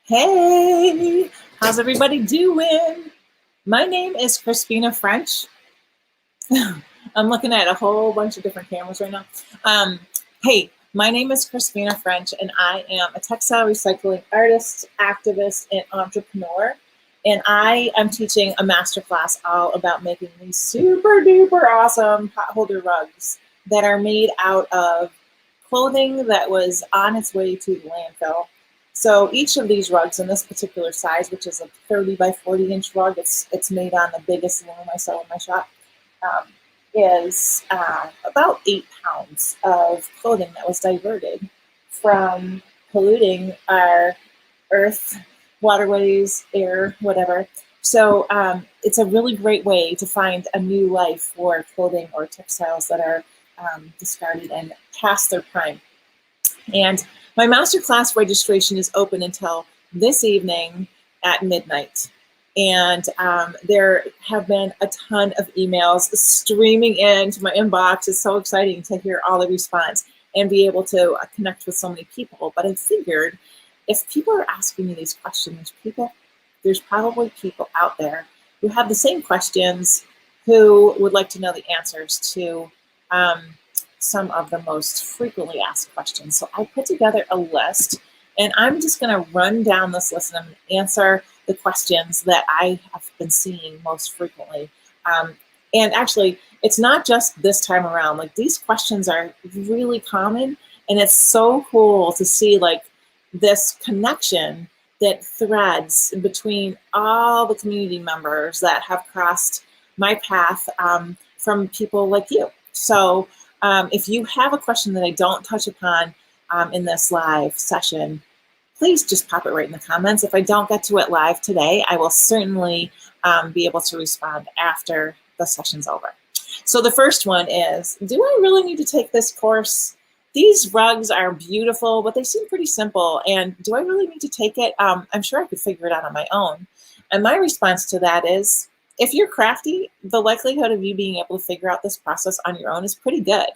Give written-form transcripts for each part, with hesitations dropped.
Hey, how's everybody doing? My name is Christina French. I'm looking at a whole bunch of different cameras right now. Um, hey, my name is Christina French, and I am a textile recycling artist, activist, and entrepreneur. And I am teaching a masterclass all about making these super duper awesome potholder rugs that are made out of clothing that was on its way to the landfill. So each of these rugs in this particular size, which is a 30 by 40 inch rug, it's made on the biggest loom I sell in my shop, um, is about 8 pounds of clothing that was diverted from polluting our earth, waterways, air, whatever. So it's a really great way to find a new life for clothing or textiles that are discarded and past their prime. And my masterclass registration is open until this evening at midnight. And there have been a ton of emails streaming into my inbox. It's so exciting to hear all the response and be able to connect with so many people. But I figured if people are asking me these questions, there's probably people out there who have the same questions, who would like to know the answers to some of the most frequently asked questions. So I put together a list, and I'm just going to run down this list and I'm going to answer the questions that I have been seeing most frequently. And actually, it's not just this time around. Like, these questions are really common, and it's so cool to see like this connection that threads between all the community members that have crossed my path from people like you. So if you have a question that I don't touch upon in this live session, please just pop it right in the comments. If I don't get to it live today, I will certainly be able to respond after the session's over. So the first one is, do I really need to take this course? These rugs are beautiful, but they seem pretty simple. And do I really need to take it? I'm sure I could figure it out on my own. And my response to that is, if you're crafty, the likelihood of you being able to figure out this process on your own is pretty good.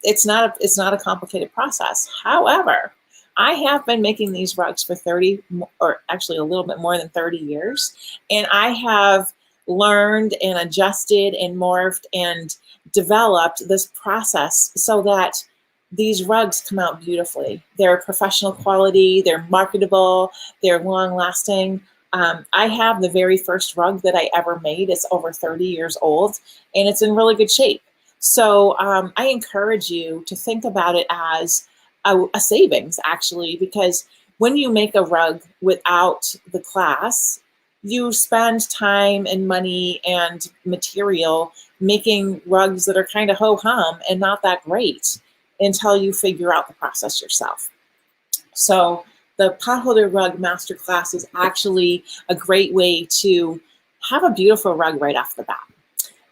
It's not a complicated process. However, I have been making these rugs for 30, or actually a little bit more than 30 years, and I have learned and adjusted and morphed and developed this process so that these rugs come out beautifully. They're professional quality, they're marketable, they're long lasting. I have the very first rug that I ever made. It's over 30 years old, and it's in really good shape. So I encourage you to think about it as a savings, actually, because when you make a rug without the class, you spend time and money and material making rugs that are kind of ho-hum and not that great until you figure out the process yourself. So the Potholder Rug Masterclass is actually a great way to have a beautiful rug right off the bat.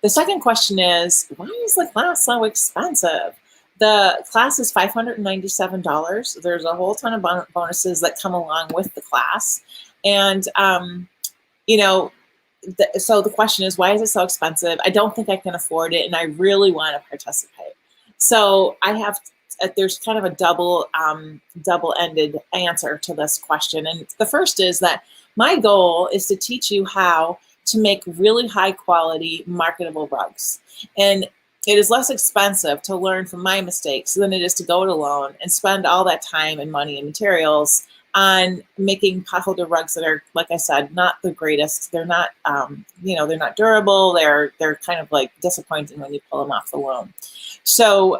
The second question is, why is the class so expensive? The class is $597. There's a whole ton of bonuses that come along with the class. And, so the question is, why is it so expensive? I don't think I can afford it, and I really want to participate. So there's kind of a double-ended answer to this question. And the first is that my goal is to teach you how to make really high quality marketable rugs. And it is less expensive to learn from my mistakes than it is to go it alone and spend all that time and money and materials on making potholder rugs that are, like I said, not the greatest. They're not, they're not durable. They're kind of like disappointing when you pull them off the loom. So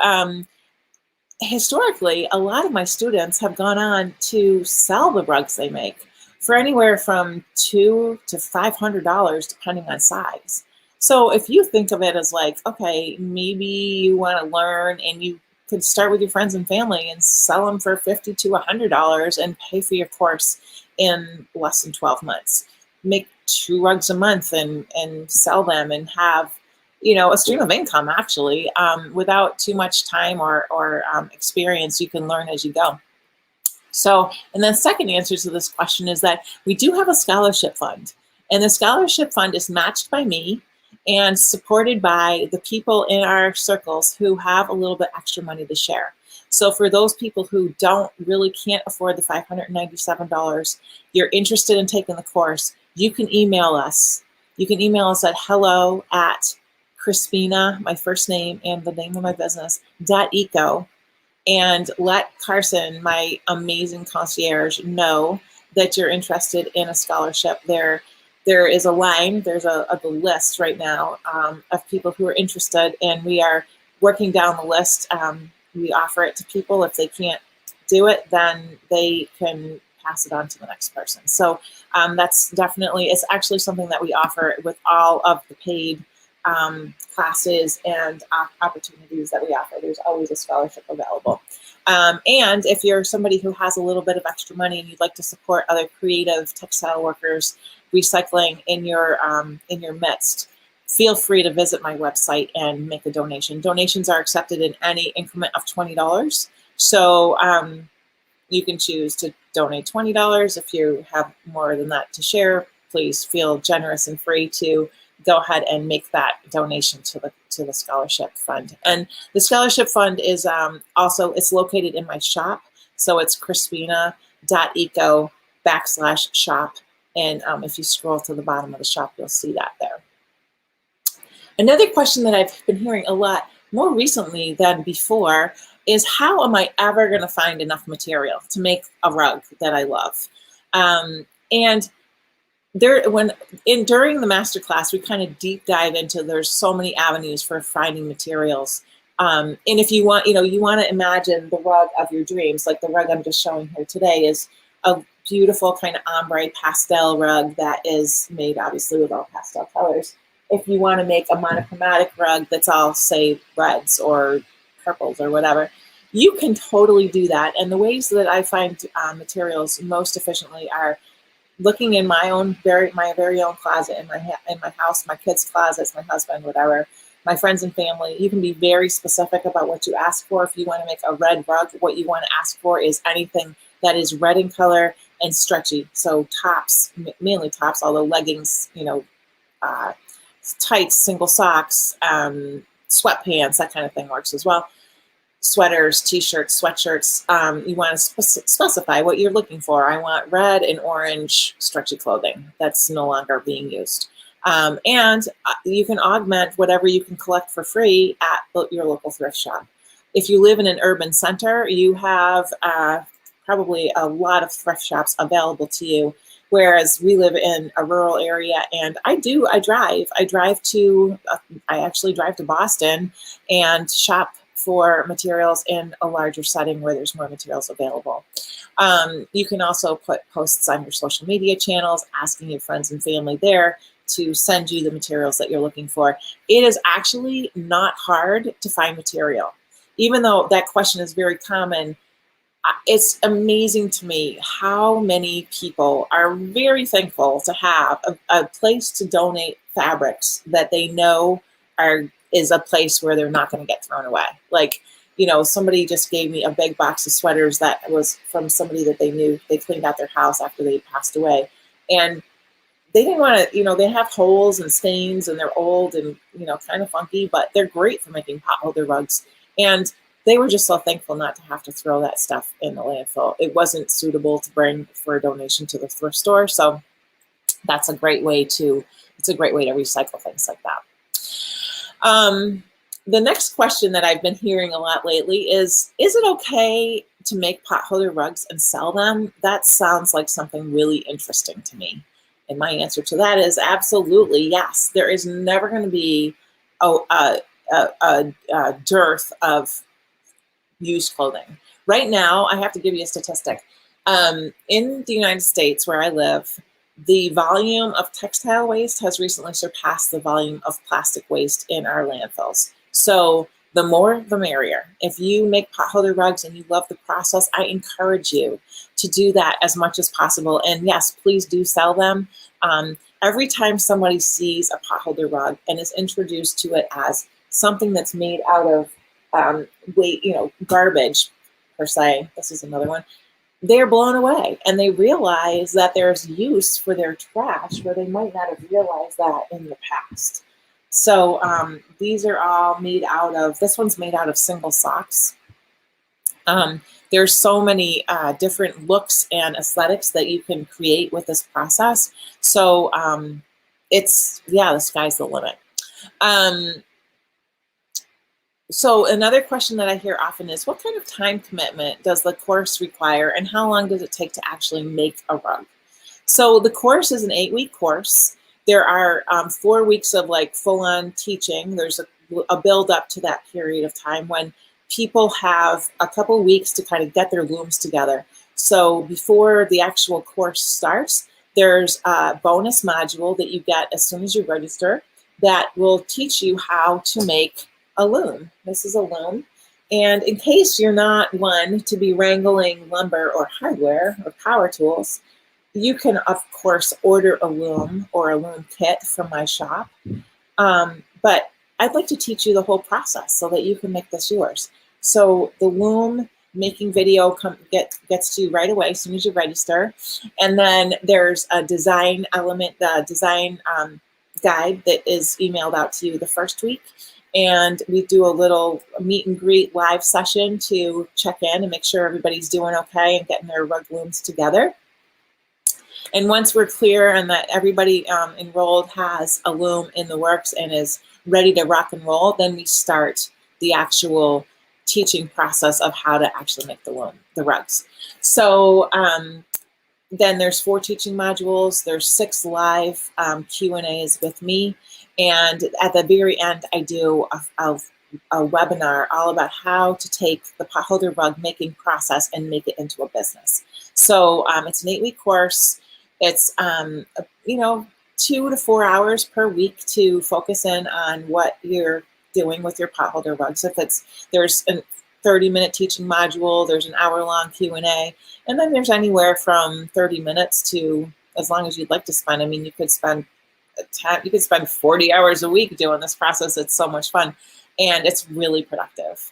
historically, a lot of my students have gone on to sell the rugs they make for anywhere from $200 to $500, depending on size. So if you think of it as like, okay, maybe you want to learn and you could start with your friends and family and sell them for $50 to $100 and pay for your course in less than 12 months. Make 2 rugs a month and sell them and have, a stream of income, actually, without too much time or experience. You can learn as you go. So, and then second answer to this question is that we do have a scholarship fund, and the scholarship fund is matched by me and supported by the people in our circles who have a little bit extra money to share. So for those people who can't afford the $597, you're interested in taking the course, you can email us. You can email us at hello@Christina, my first name and the name of my business, .eco, and let Carson, my amazing concierge, know that you're interested in a scholarship. There is a line, there's a list right now of people who are interested, and we are working down the list. We offer it to people. If they can't do it, then they can pass it on to the next person. So that's definitely, it's actually something that we offer with all of the paid classes and opportunities that we offer. There's always a scholarship available. And if you're somebody who has a little bit of extra money and you'd like to support other creative textile workers recycling in your midst, feel free to visit my website and make a donation. Donations are accepted in any increment of $20. So you can choose to donate $20. If you have more than that to share, please feel generous and free to go ahead and make that donation to the scholarship fund. And the scholarship fund is also, it's located in my shop. So it's Christina.eco/shop. And if you scroll to the bottom of the shop, you'll see that there. Another question that I've been hearing a lot more recently than before is, how am I ever going to find enough material to make a rug that I love? And during the masterclass, we kind of deep dive into, there's so many avenues for finding materials. And if you want, you want to imagine the rug of your dreams, like the rug I'm just showing here today is a beautiful kind of ombre pastel rug that is made obviously with all pastel colors. If you want to make a monochromatic rug that's all, say, reds or purples or whatever, you can totally do that. And the ways that I find materials most efficiently are looking in my very own closet in my house, my kids' closets, my husband, whatever, my friends and family. You can be very specific about what you ask for. If you want to make a red rug, what you want to ask for is anything that is red in color and stretchy. So tops, mainly tops, although leggings, tights, single socks, sweatpants, that kind of thing works as well. Sweaters, t-shirts, sweatshirts. You want to specify what you're looking for. I want red and orange stretchy clothing that's no longer being used. And you can augment whatever you can collect for free at your local thrift shop. If you live in an urban center, you have probably a lot of thrift shops available to you. Whereas we live in a rural area, and I actually drive to Boston and shop for materials in a larger setting where there's more materials available. You can also put posts on your social media channels, asking your friends and family there to send you the materials that you're looking for. It is actually not hard to find material. Even though that question is very common, it's amazing to me how many people are very thankful to have a place to donate fabrics that they know is a place where they're not going to get thrown away. Like, somebody just gave me a big box of sweaters that was from somebody that they knew. They cleaned out their house after they passed away. And they didn't want to, they have holes and stains and they're old and, kind of funky, but they're great for making potholder rugs. And they were just so thankful not to have to throw that stuff in the landfill. It wasn't suitable to bring for a donation to the thrift store. So it's a great way to recycle things like that. The next question that I've been hearing a lot lately is it okay to make potholder rugs and sell them? That sounds like something really interesting to me. And my answer to that is absolutely yes. There is never going to be a dearth of used clothing. Right now, I have to give you a statistic. In the United States, where I live, the volume of textile waste has recently surpassed the volume of plastic waste in our landfills. So the more, the merrier. If you make potholder rugs and you love the process, I encourage you to do that as much as possible. And yes, please do sell them. Every time somebody sees a potholder rug and is introduced to it as something that's made out of garbage per se, this is another one, they're blown away and they realize that there's use for their trash where they might not have realized that in the past. So these are all made out of, this one's made out of single socks. There's so many different looks and aesthetics that you can create with this process. So the sky's the limit. So another question that I hear often is, what kind of time commitment does the course require, and how long does it take to actually make a rug? So the course is an 8-week course. There are 4 weeks of like full-on teaching. There's a build up to that period of time when people have a couple weeks to kind of get their looms together. So before the actual course starts, there's a bonus module that you get as soon as you register that will teach you how to make a loom. This is a loom. And in case you're not one to be wrangling lumber or hardware or power tools, you can, of course, order a loom or a loom kit from my shop. But I'd like to teach you the whole process so that you can make this yours. So the loom making video gets to you right away as soon as you register. And then there's a design element, the design guide that is emailed out to you the first week. And we do a little meet and greet live session to check in and make sure everybody's doing okay and getting their rug looms together. And once we're clear and that everybody enrolled has a loom in the works and is ready to rock and roll, then we start the actual teaching process of how to actually make the rugs. So then there's 4 teaching modules. There's 6 live Q&As with me. And at the very end, I do a webinar all about how to take the Potholder rug making process and make it into a business. So it's an 8-week course. It's 2 to 4 hours per week to focus in on what you're doing with your Potholder rugs. If there's a 30-minute teaching module, there's an hour-long Q&A, and then there's anywhere from 30 minutes to as long as you'd like to spend. I mean, you could spend 40 hours a week doing this process. It's so much fun, and it's really productive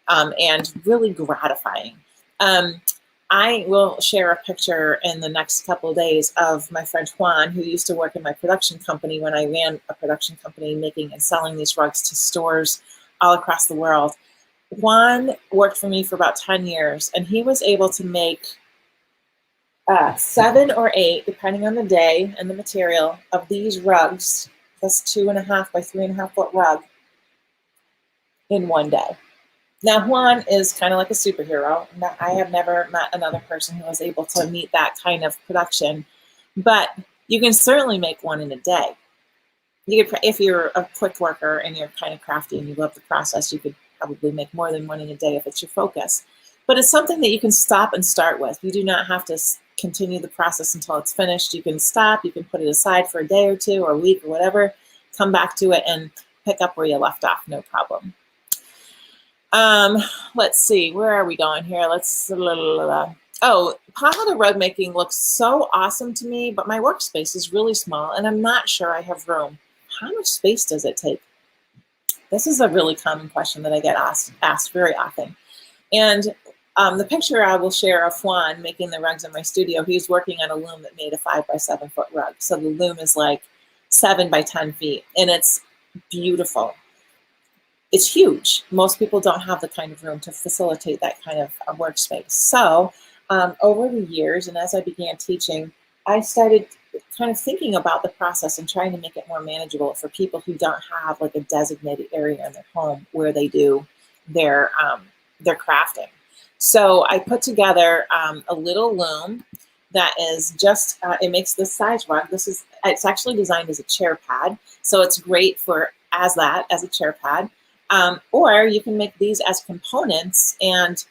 and really gratifying. I will share a picture in the next couple of days of my friend Juan, who used to work in my production company when I ran a production company making and selling these rugs to stores all across the world. Juan worked for me for about 10 years, and he was able to make 7 or 8, depending on the day and the material, of these rugs, this 2.5 by 3.5 foot rug, in one day. Now, Juan is kind of like a superhero. I have never met another person who was able to meet that kind of production, but you can certainly make one in a day. You could, if you're a quick worker and you're kind of crafty and you love the process, you could probably make more than one in a day if it's your focus. But it's something that you can stop and start with. You do not have to continue the process until it's finished. You can stop, you can put it aside for a day or 2 or a week or whatever, come back to it and pick up where you left off, no problem. Let's see, where are we going here? Oh, Potholder rug making looks so awesome to me, but my workspace is really small and I'm not sure I have room. How much space does it take? This is a really common question that I get asked very often. And the picture I will share of Juan making the rugs in my studio, he's working on a loom that made a 5 by 7 foot rug. So the loom is like 7 by 10 feet and it's beautiful. It's huge. Most people don't have the kind of room to facilitate that kind of workspace. So over the years, and as I began teaching, I started kind of thinking about the process and trying to make it more manageable for people who don't have like a designated area in their home where they do their crafting. So I put together a little loom that is just, it makes this size rug. It's actually designed as a chair pad. So it's great for as a chair pad. Or you can make these as components and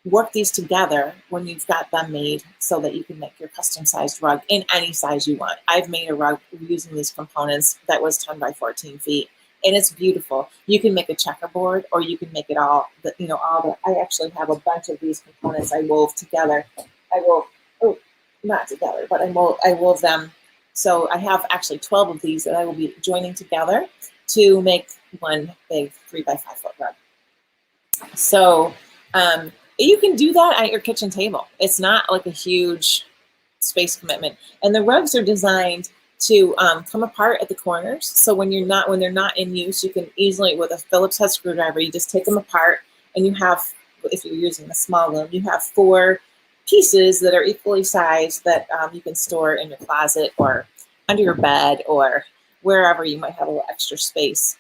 work these together when you've got them made so that you can make your custom sized rug in any size you want. I've made a rug using these components that was 10 by 14 feet and it's beautiful. You can make a checkerboard or you can make it all, I actually have a bunch of these components I wove together. Not together, but I wove them. So I have actually 12 of these that I will be joining together to make one big 3 by 5 foot rug. So you can do that at your kitchen table. It's not like a huge space commitment. And the rugs are designed to come apart at the corners. So when they're not in use, you can easily, with a Phillips head screwdriver, you just take them apart and you have if you're using the small loom, you have 4 pieces that are equally sized that you can store in your closet or under your bed or wherever you might have a little extra space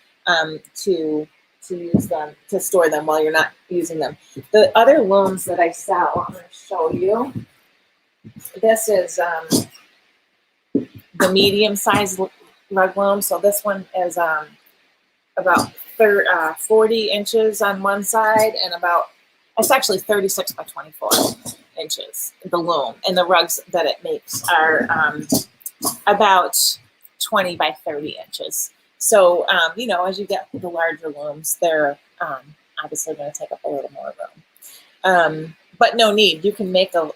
to use them, to store them while you're not using them. The other looms that I sell, I'm going to show you. This is the medium size rug loom. So this one is about 40 inches on one side and it's actually 36 by 24 inches, the loom. And the rugs that it makes are about 20 by 30 inches. So, as you get the larger looms, they're obviously going to take up a little more room. But no need. You can make a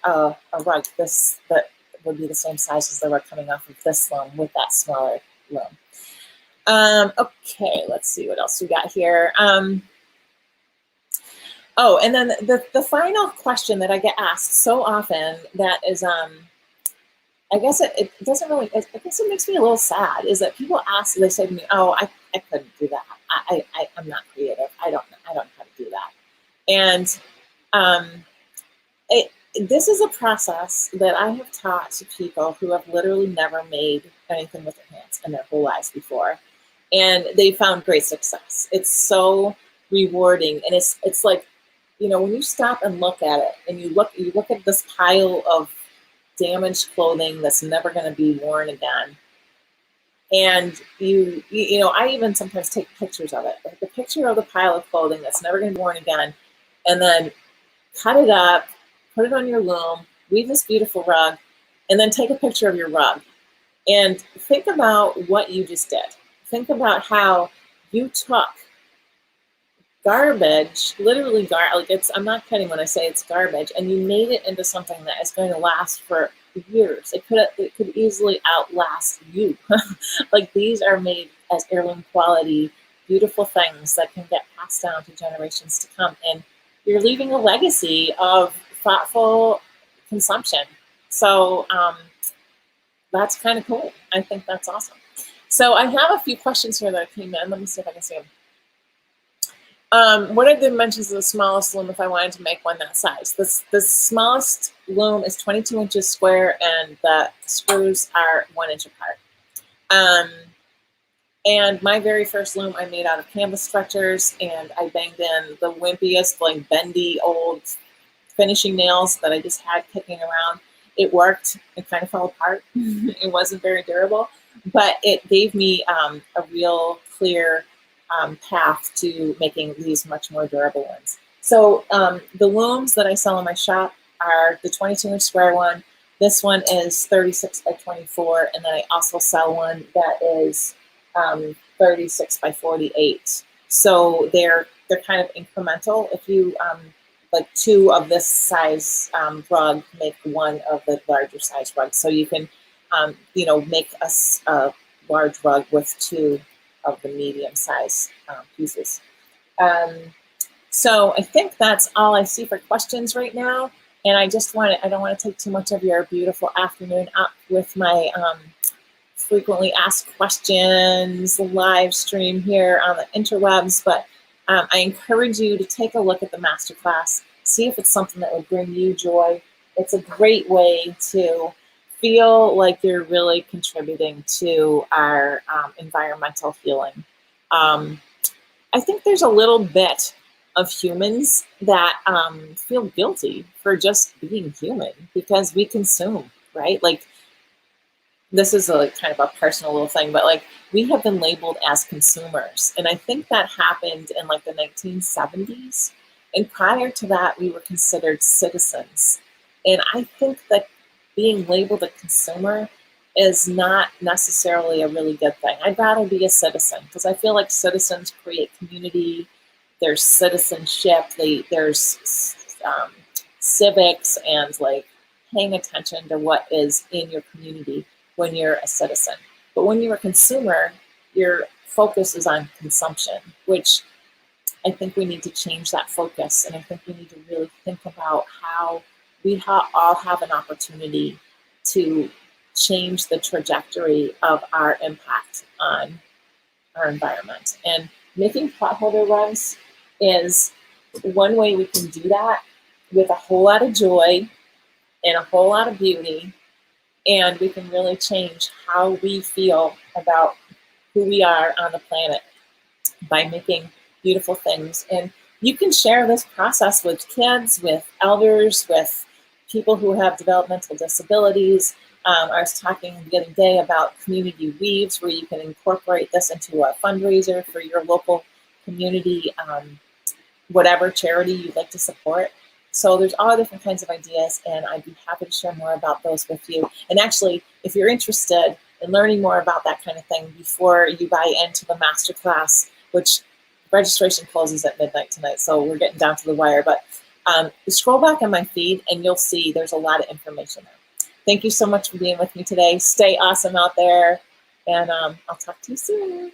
rug that would be the same size as the rug coming off of this loom with that smaller loom. Okay, let's see what else we got here. Oh, and then the final question that I get asked so often that is, I guess it doesn't really, I guess it makes me a little sad, is that people ask, they say to me, oh, I couldn't do that. I'm not creative. I don't know how to do that. And this is a process that I have taught to people who have literally never made anything with their hands in their whole lives before. And they found great success. It's so rewarding. And it's like, when you stop and look at it and you look at this pile of damaged clothing that's never going to be worn again. And I even sometimes take pictures of it, like the picture of the pile of clothing that's never going to be worn again, and then cut it up, put it on your loom, weave this beautiful rug, and then take a picture of your rug. And think about what you just did. Think about how you took garbage, literally I'm not kidding when I say it's garbage, and you made it into something that is going to last for years. It could easily outlast you. Like, these are made as heirloom quality, beautiful things that can get passed down to generations to come. And you're leaving a legacy of thoughtful consumption. So that's kind of cool. I think that's awesome. So I have a few questions here that came in. Let me see if I can see them. What are the dimensions of the smallest loom if I wanted to make one that size? The smallest loom is 22 inches square, and the screws are 1 inch apart. And my very first loom I made out of canvas stretchers, and I banged in the wimpiest, like bendy old finishing nails that I just had kicking around. It worked. It kind of fell apart. It wasn't very durable, but it gave me a real clear path to making these much more durable ones. So the looms that I sell in my shop are the 22-inch square one. This one is 36 by 24, and then I also sell one that is 36 by 48. So they're kind of incremental. If you like 2 of this size rug, make 1 of the larger size rugs. So you can make a large rug with 2 of the medium size pieces. So I think that's all I see for questions right now. And I don't want to take too much of your beautiful afternoon up with my frequently asked questions live stream here on the interwebs, but I encourage you to take a look at the masterclass, see if it's something that would bring you joy. It's a great way to feel like you're really contributing to our environmental healing. I think there's a little bit of humans that feel guilty for just being human because we consume, right? Like, this is a kind of a personal little thing, but like, we have been labeled as consumers. And I think that happened in like the 1970s. And prior to that, we were considered citizens. And I think that being labeled a consumer is not necessarily a really good thing. I'd rather be a citizen because I feel like citizens create community. There's citizenship. There's civics and like paying attention to what is in your community when you're a citizen. But when you're a consumer, your focus is on consumption, which I think we need to change that focus. And I think we need to really think about how we all have an opportunity to change the trajectory of our impact on our environment. And making potholder rugs is one way we can do that with a whole lot of joy and a whole lot of beauty, and we can really change how we feel about who we are on the planet by making beautiful things. And you can share this process with kids, with elders, with people who have developmental disabilities. I was talking the other day about community weaves, where you can incorporate this into a fundraiser for your local community, whatever charity you'd like to support. So there's all different kinds of ideas, and I'd be happy to share more about those with you. And actually, if you're interested in learning more about that kind of thing before you buy into the masterclass, which registration closes at midnight tonight, so we're getting down to the wire, but scroll back on my feed and you'll see there's a lot of information there. Thank you so much for being with me today. Stay awesome out there, and I'll talk to you soon.